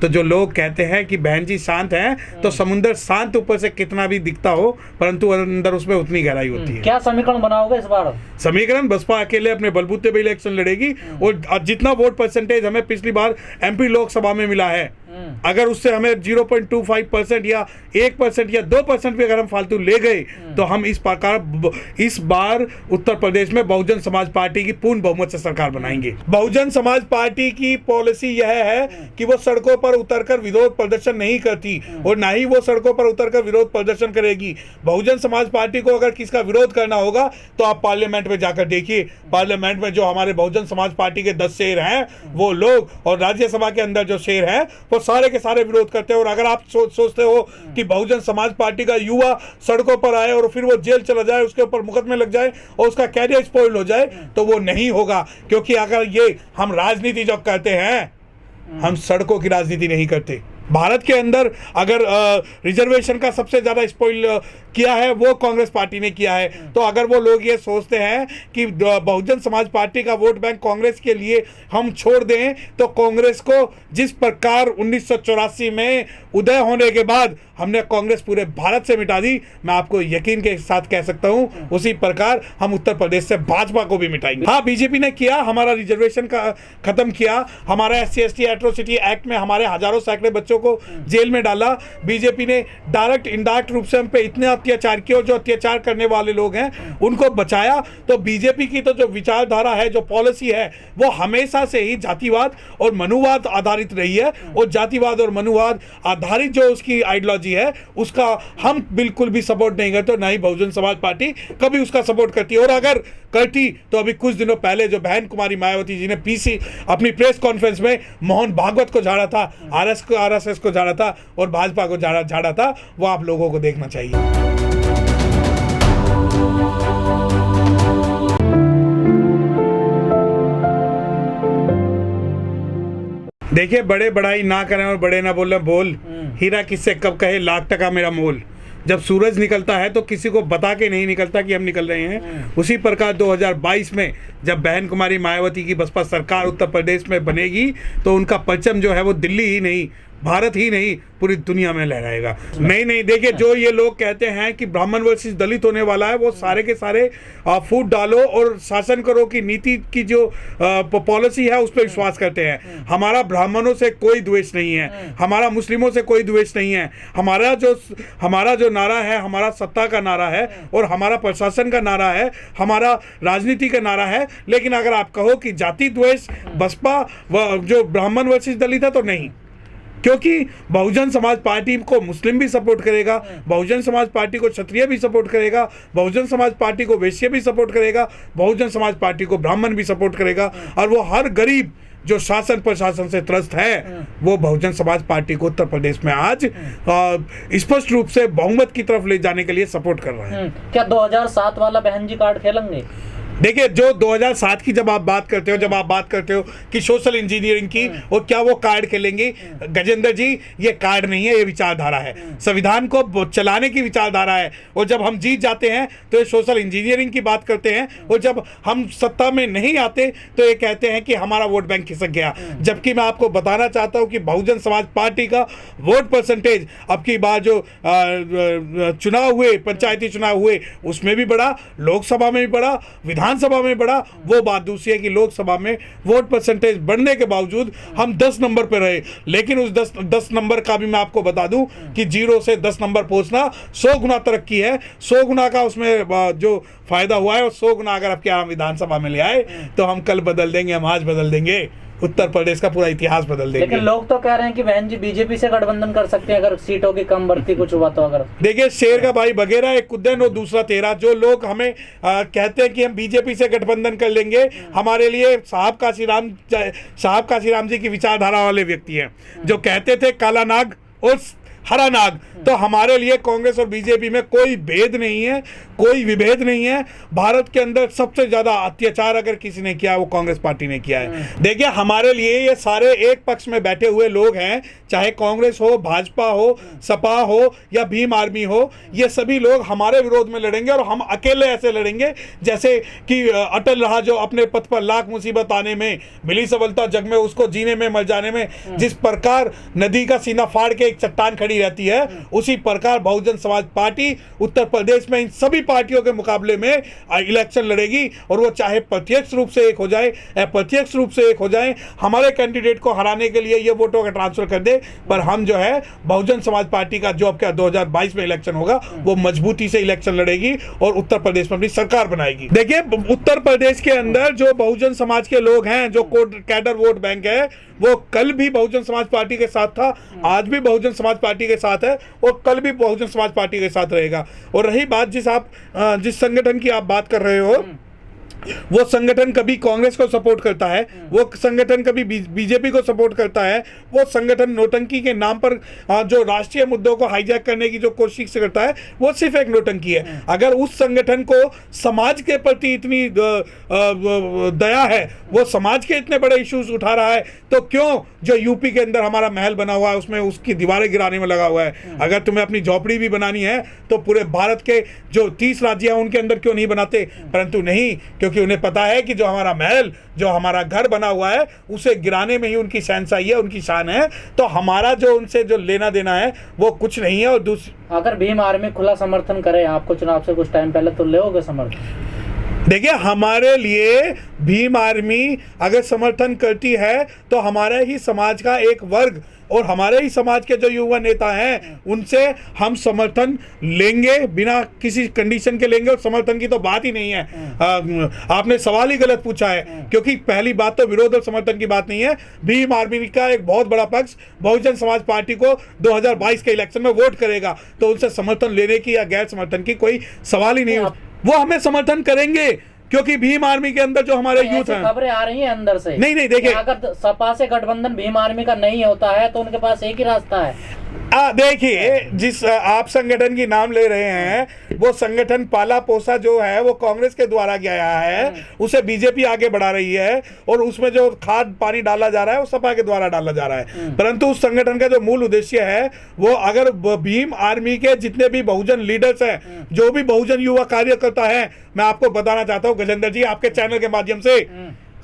तो जो लोग कहते हैं कि बहन जी शांत हैं, तो समुंदर शांत ऊपर से कितना भी दिखता हो, परंतु अंदर उसमें उतनी गहराई होती है। क्या समीकरण बनाओगे इस बार? समीकरण बसपा अकेले अपने बलबूते पे इलेक्शन लड़ेगी, और जितना वोट परसेंटेज हमें पिछली बार MP लोकसभा में मिला है, अगर उससे हमें 0.25% या 1% या 2% भी अगर हम फालतू ले गए, तो हम इस बार उत्तर प्रदेश में बहुजन समाज पार्टी की पूर्ण बहुमत से सरकार बनाएंगे। बहुजन समाज पार्टी की पॉलिसी यह है कि वो सड़कों पर उतरकर विरोध प्रदर्शन नहीं करती, और ना ही वो सड़कों पर उतरकर विरोध प्रदर्शन करेगी। बहुजन समाज पार्टी को अगर किसका विरोध करना होगा तो आप पार्लियामेंट में जाकर देखिए, पार्लियामेंट में जो हमारे बहुजन समाज पार्टी के 10 शेर हैं वो लोग, और राज्यसभा के अंदर जो शेर हैं वो सारे के सारे विरोध करते हैं। और अगर आप सोचते हो कि बहुजन समाज पार्टी का युवा सड़कों पर आए और फिर वो जेल चला जाए, उसके ऊपर मुकदमे लग जाए और उसका कैरियर स्पॉइल हो जाए, तो वो नहीं होगा। क्योंकि अगर ये हम राजनीति जो करते हैं, हम सड़कों की राजनीति नहीं करते। भारत के अंदर अगर रिजर्वेशन का सबसे ज्यादा स्पॉइल किया है वो कांग्रेस पार्टी ने किया है। तो अगर वो लोग ये सोचते हैं कि बहुजन समाज पार्टी का वोट बैंक कांग्रेस के लिए हम छोड़ दें, तो कांग्रेस को जिस प्रकार 1984 में उदय होने के बाद हमने कांग्रेस पूरे भारत से मिटा दी, मैं आपको यकीन के साथ कह सकता हूं, उसी प्रकार हम उत्तर प्रदेश से भाजपा को भी मिटाएंगे। हाँ, बीजेपी ने किया, हमारा रिजर्वेशन का खत्म किया, हमारा SC/ST एट्रोसिटी एक्ट में हमारे हजारों सैकड़े बच्चों को जेल में डाला। बीजेपी ने डायरेक्ट इनडायरेक्ट रूप से हम पे इतने अत्याचार किए, और जो अत्याचार करने वाले लोग हैं उनको बचाया। तो बीजेपी की तो जो विचारधारा है, जो पॉलिसी है, वो हमेशा से ही जातिवाद और मनुवाद आधारित रही है, और जातिवाद और मनुवाद आधारित जो उसकी आइडियोलॉजी है उसका हम बिल्कुल भी सपोर्ट नहीं करते, ना ही बहुजन समाज पार्टी कभी उसका सपोर्ट करती है। और अगर करती तो अभी कुछ दिनों पहले जो बहन कुमारी मायावती जी ने PC अपनी प्रेस कॉन्फ्रेंस में मोहन भागवत को झाड़ा था, RSS को झाड़ा था और भाजपा को झाड़ा था, वो आप लोगों को देखना चाहिए। देखिए, बड़े बड़ाई ना करें और बड़े ना बोले बोल, हीरा किससे कब कहे लाख टका मेरा मोल। जब सूरज निकलता है तो किसी को बता के नहीं निकलता कि हम निकल रहे हैं। उसी प्रकार 2022 में जब बहन कुमारी मायावती की बसपा सरकार उत्तर प्रदेश में बनेगी, तो उनका परचम जो है वो दिल्ली ही नहीं, भारत ही नहीं, पूरी दुनिया में लहराएगा। नहीं, देखिए, जो ये लोग कहते हैं कि ब्राह्मण वर्सेस दलित होने वाला है, वो सारे के सारे फूट डालो और शासन करो की नीति की जो पॉलिसी है उस पर विश्वास करते हैं। हमारा ब्राह्मणों से कोई द्वेष नहीं है, हमारा मुस्लिमों से कोई द्वेष नहीं है। हमारा जो नारा है, हमारा सत्ता का नारा है और हमारा प्रशासन का नारा है, हमारा राजनीति का नारा है। लेकिन अगर आप कहो कि जाति द्वेष बसपा जो ब्राह्मण वर्सेस दलित है, तो नहीं, क्योंकि बहुजन समाज पार्टी को मुस्लिम भी सपोर्ट करेगा, बहुजन समाज पार्टी को क्षत्रिय भी सपोर्ट करेगा, बहुजन समाज पार्टी को वैश्य भी सपोर्ट करेगा, बहुजन समाज पार्टी को ब्राह्मण भी सपोर्ट करेगा, और वो हर गरीब जो शासन प्रशासन से त्रस्त है, वो बहुजन समाज पार्टी को उत्तर प्रदेश में आज स्पष्ट रूप से बहुमत की तरफ ले जाने के लिए सपोर्ट कर रहा है। क्या 2007 वाला बहन जी कार्ड खेलेंगे? देखिए, जो 2007 की जब आप बात करते हो कि सोशल इंजीनियरिंग की, और क्या वो कार्ड खेलेंगे? गजेंद्र जी, ये कार्ड नहीं है, ये विचारधारा है, संविधान को चलाने की विचारधारा है। और जब हम जीत जाते हैं तो ये सोशल इंजीनियरिंग की बात करते हैं, और जब हम सत्ता में नहीं आते तो ये कहते हैं कि हमारा वोट बैंक खिसक गया। जबकि मैं आपको बताना चाहता हूँ कि बहुजन समाज पार्टी का वोट परसेंटेज अब की बार जो चुनाव हुए, पंचायती चुनाव हुए, उसमें भी बढ़ा, लोकसभा में भी बढ़ा, विधानसभा में बढ़ा। वो बात दूसरी है कि लोकसभा में वोट परसेंटेज बढ़ने के बावजूद हम 10 नंबर पर रहे। लेकिन उस 10 नंबर का भी मैं आपको बता दूं कि 0 से 10 नंबर पहुंचना 100 गुना तरक्की है, 100 गुना का उसमें जो फायदा हुआ है, और 100 गुना अगर आपके यहाँ विधानसभा में ले आए तो हम कल बदल देंगे, हम आज बदल देंगे, उत्तर प्रदेश का पूरा इतिहास बदल देंगे। लेकिन लोग तो कह रहे हैं कि बहन जी बीजेपी से गठबंधन कर सकते हैं अगर सीटों की कम बढ़ती कुछ हुआ तो। अगर देखिए, शेर का भाई बघेरा, एक कुद्दन और दूसरा तेरा। जो लोग हमें कहते हैं कि हम बीजेपी से गठबंधन कर लेंगे, हमारे लिए साहब काशीराम जी की विचारधारा वाले व्यक्ति हैं, जो कहते थे काला नाग और हरा नाग। तो हमारे लिए कांग्रेस और बीजेपी में कोई भेद नहीं है, कोई विभेद नहीं है। भारत के अंदर सबसे ज्यादा अत्याचार अगर किसी ने किया है वो कांग्रेस पार्टी ने किया है। देखिए हमारे लिए ये सारे एक पक्ष में बैठे हुए लोग हैं, चाहे कांग्रेस हो, भाजपा हो, सपा हो या भीम आर्मी हो, ये सभी लोग हमारे विरोध में लड़ेंगे और हम अकेले ऐसे लड़ेंगे जैसे कि अटल रहा जो अपने पथ पर लाख मुसीबत आने में मिली सफलता जग में उसको जीने में मर जाने में जिस प्रकार नदी का सीना फाड़ के एक चट्टान खड़ी रहती है, उसी प्रकार बहुजन समाज पार्टी उत्तर प्रदेश में इन सभी पार्टियों के मुकाबले में इलेक्शन लड़ेगी और वो चाहे प्रत्यक्ष रूप से एक हो जाए, अप्रत्यक्ष रूप से एक हो जाए, हमारे कैंडिडेट को हराने के लिए ये वोटों का ट्रांसफर कर दे, पर हम जो है बहुजन समाज पार्टी का जो अब क्या 2022 में इलेक्शन होगा वो मजबूती से इलेक्शन लड़ेगी और उत्तर प्रदेश में अपनी सरकार बनाएगी। देखिए उत्तर प्रदेश के अंदर जो बहुजन समाज के लोग हैं, जो कैडर वोट बैंक है, वो कल भी बहुजन समाज पार्टी के साथ था, आज भी बहुजन समाज पार्टी के साथ है और कल भी बहुजन समाज पार्टी के साथ रहेगा। और रही बात जिस संगठन की आप बात कर रहे हो, वो संगठन कभी कांग्रेस को सपोर्ट करता है, वो संगठन कभी बीजेपी को सपोर्ट करता है, वो संगठन नोटंकी के नाम पर जो राष्ट्रीय मुद्दों को हाईजैक करने की जो कोशिश करता है वो सिर्फ एक नोटंकी है। अगर उस संगठन को समाज के प्रति इतनी दया है, वो समाज के इतने बड़े इश्यूज उठा रहा है, तो क्यों जो यूपी के अंदर हमारा महल बना हुआ है उसमें उसकी दीवारें गिराने में लगा हुआ है? अगर तुम्हें अपनी झोपड़ी भी बनानी है तो पूरे भारत के जो 30 राज्य हैं उनके अंदर क्यों नहीं बनाते? परंतु नहीं, क्योंकि उन्हें पता है कि जो हमारा महल, जो हमारा घर बना हुआ है, उसे गिराने में ही उनकी शहनशाही है, उनकी शान है। तो हमारा जो उनसे जो लेना देना है वो कुछ नहीं है। और अगर भीम आर्मी खुला समर्थन करे आपको चुनाव से कुछ टाइम पहले, तो लोगे समर्थन? देखिए हमारे लिए भीम आर्मी अगर समर्थन करती है तो हमारे ही समाज का एक वर्ग और हमारे ही समाज के जो युवा नेता हैं उनसे हम समर्थन लेंगे, बिना किसी कंडीशन के लेंगे। और समर्थन की तो बात ही नहीं है, आपने सवाल ही गलत पूछा है, क्योंकि पहली बात तो विरोध और समर्थन की बात नहीं है। भीम आर्मी का एक बहुत बड़ा पक्ष बहुजन समाज पार्टी को 2022 के इलेक्शन में वोट करेगा, तो उनसे समर्थन लेने की या गैर समर्थन की कोई सवाल ही नहीं है। वो हमें समर्थन करेंगे क्योंकि भीम आर्मी के अंदर जो हमारे यूथ हैं, खबरें आ रही हैं अंदर से। नहीं देखिए, अगर सपा से गठबंधन भीम आर्मी का नहीं होता है तो उनके पास एक ही रास्ता है। देखिए जिस आप संगठन की नाम ले रहे हैं, वो संगठन पाला पोसा जो है वो कांग्रेस के द्वारा गया है, उसे बीजेपी आगे बढ़ा रही है और उसमें जो खाद पानी डाला जा रहा है वो सपा के द्वारा डाला जा रहा है। परंतु उस संगठन का जो मूल उद्देश्य है वो, अगर भीम आर्मी के जितने भी बहुजन लीडर्स हैं, जो भी बहुजन युवा कार्यकर्ता है, मैं आपको बताना चाहता हूँ गजेंद्र जी, आपके चैनल के माध्यम से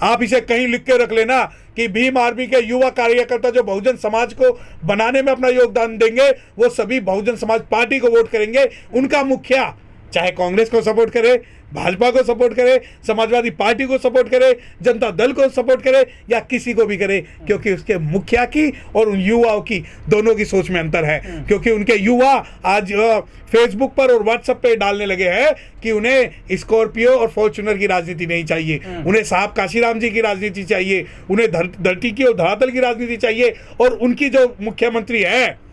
आप इसे कहीं लिख के रख लेना कि भीम आर्मी के युवा कार्यकर्ता जो बहुजन समाज को बनाने में अपना योगदान देंगे, वो सभी बहुजन समाज पार्टी को वोट करेंगे। उनका मुखिया चाहे कांग्रेस को सपोर्ट करे, भाजपा को सपोर्ट करे, समाजवादी पार्टी को सपोर्ट करे, जनता दल को सपोर्ट करे या किसी को भी करे, क्योंकि उसके मुखिया की और उन युवाओं की दोनों की सोच में अंतर है। क्योंकि उनके युवा आज फेसबुक पर और व्हाट्सएप पे डालने लगे हैं कि उन्हें स्कॉर्पियो और फॉर्च्यूनर की राजनीति नहीं चाहिए, उन्हें साहब काशीराम जी की राजनीति चाहिए, उन्हें धरती की और धरातल की राजनीति चाहिए। और उनकी जो मुख्यमंत्री है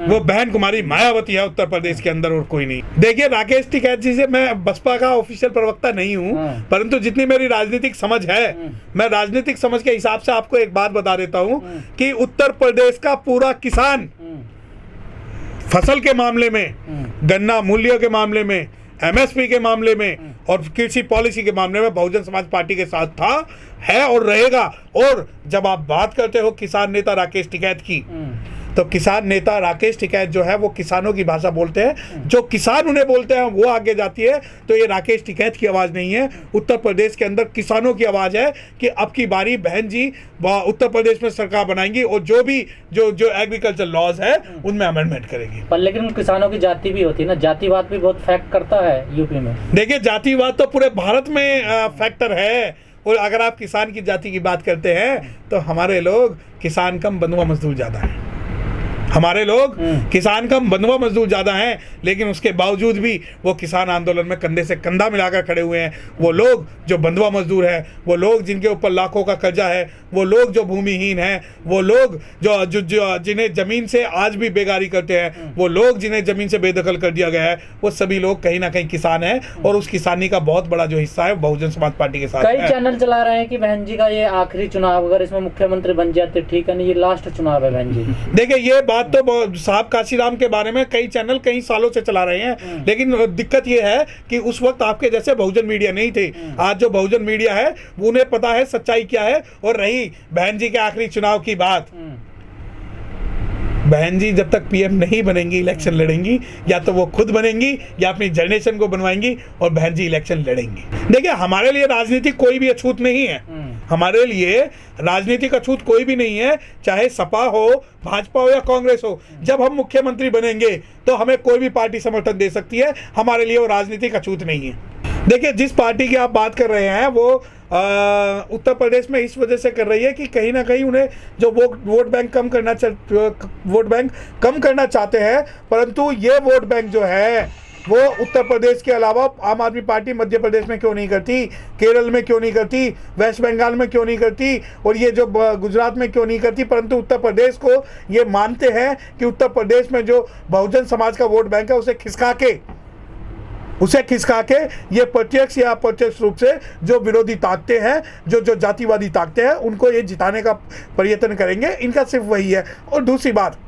वो बहन कुमारी मायावती है उत्तर प्रदेश के अंदर, और कोई नहीं। देखिए राकेश टिकैत जी से, मैं बसपा का ऑफिशियल प्रवक्ता नहीं हूँ, परंतु जितनी मेरी राजनीतिक समझ है, मैं राजनीतिक समझ के हिसाब से आपको एक बात बता देता हूँ कि उत्तर प्रदेश का पूरा किसान फसल के मामले में, गन्ना मूल्यों के मामले में, एमएसपी के मामले में और कृषि पॉलिसी के मामले में बहुजन समाज पार्टी के साथ था, है और रहेगा। और जब आप बात करते हो किसान नेता राकेश टिकैत की, तो किसान नेता राकेश टिकैत जो है वो किसानों की भाषा बोलते हैं, जो किसान उन्हें बोलते हैं वो आगे जाती है। तो ये राकेश टिकैत की आवाज़ नहीं है, उत्तर प्रदेश के अंदर किसानों की आवाज़ है कि अब की बारी बहन जी उत्तर प्रदेश में सरकार बनाएंगी और जो भी जो एग्रीकल्चर लॉज है उनमें अमेंडमेंट करेगी। पर लेकिन किसानों की जाति भी होती है ना, जातिवाद भी बहुत फैक्ट करता है यूपी में। देखिए जातिवाद तो पूरे भारत में फैक्टर है, और अगर आप किसान की जाति की बात करते हैं तो हमारे लोग किसान कम बंधुआ मजदूर ज़्यादा हैं। हमारे लोग किसान कम बंधुआ मजदूर ज़्यादा हैं, लेकिन उसके बावजूद भी वो किसान आंदोलन में कंधे से कंधा मिलाकर खड़े हुए हैं। वो लोग जो बंधुआ मजदूर हैं, वो लोग जिनके ऊपर लाखों का कर्जा है, वो लोग जो भूमिहीन हैं, वो लोग जो जिन्हें ज़मीन से आज भी बेगारी करते हैं, वो लोग जिन्हें ज़मीन से बेदखल कर दिया गया है, वो सभी लोग कहीं ना कहीं किसान हैं। और उस किसानी का बहुत बड़ा जो हिस्सा है बहुजन समाज पार्टी के साथ। कई चैनल चला रहे हैं कि बहन जी का ये आखिरी चुनाव, अगर इसमें मुख्यमंत्री बन जाते ठीक है, नहीं ये लास्ट चुनाव है बहन जी। देखिए ये बात बात तो साहब काशीराम के बारे में कई चैनल कई सालों से चला रहे हैं, लेकिन दिक्कत ये है कि उस वक्त आपके जैसे बहुजन मीडिया नहीं थे। आज जो बहुजन मीडिया है उन्हें पता है सच्चाई क्या है। और रही बहन जी के आखिरी चुनाव की बात, बहन जी जब तक पीएम नहीं बनेंगी इलेक्शन लड़ेंगी, या तो वो खुद बनेंगी या अपनी जनरेशन को बनवाएंगी, और बहन जी इलेक्शन लड़ेंगी। देखिए हमारे लिए राजनीति कोई भी अछूत नहीं है, हमारे लिए राजनीतिक अछूत कोई भी नहीं है, चाहे सपा हो, भाजपा हो या कांग्रेस हो। जब हम मुख्यमंत्री बनेंगे तो हमें कोई भी पार्टी समर्थन दे सकती है, हमारे लिए वो राजनीतिक अछूत नहीं है। देखिए जिस पार्टी की आप बात कर रहे हैं वो उत्तर प्रदेश में इस वजह से कर रही है कि कहीं ना कहीं उन्हें जो वोट बैंक कम करना चाहते हैं, परंतु ये वोट बैंक जो है वो उत्तर प्रदेश के अलावा आम आदमी पार्टी मध्य प्रदेश में क्यों नहीं करती, केरल में क्यों नहीं करती, वेस्ट बंगाल में क्यों नहीं करती, और ये जो गुजरात में क्यों नहीं करती, परंतु उत्तर प्रदेश को ये मानते हैं कि उत्तर प्रदेश में जो बहुजन समाज का वोट बैंक है उसे खिसका के ये प्रत्यक्ष या अप्रत्यक्ष रूप से जो विरोधी ताकतें हैं, जो जातिवादी ताकतें हैं, उनको ये जिताने का प्रयत्न करेंगे। इनका सिर्फ वही है। और दूसरी बात,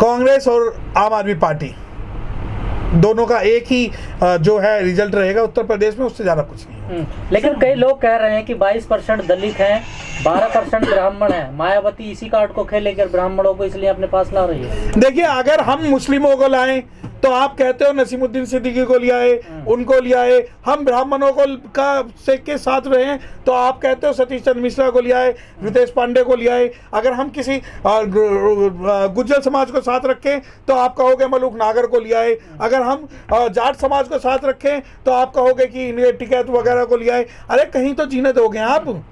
कांग्रेस और आम आदमी पार्टी दोनों का एक ही जो है रिजल्ट रहेगा उत्तर प्रदेश में, उससे ज्यादा कुछ नहीं। लेकिन कई लोग कह रहे हैं कि 22% दलित हैं, 12% ब्राह्मण हैं, मायावती इसी कार्ड को खेलेकर ब्राह्मणों को इसलिए अपने पास ला रही है। देखिए अगर हम मुस्लिमों को लाएं तो आप कहते हो नसीमुद्दीन सिद्दीकी को लिया है, उनको लिया है। हम ब्राह्मणों को के साथ रहे तो आप कहते हो सतीश चंद्र मिश्रा को लिया है, रितेश पांडे को लिया है। अगर हम किसी गुज्जर समाज को साथ रखें तो आप कहोगे मलूक नागर को लिया है। अगर हम जाट समाज को साथ रखें तो आप कहोगे कि टिकैत वगैरह को लिया है। अरे कहीं तो जीने दोगे आप।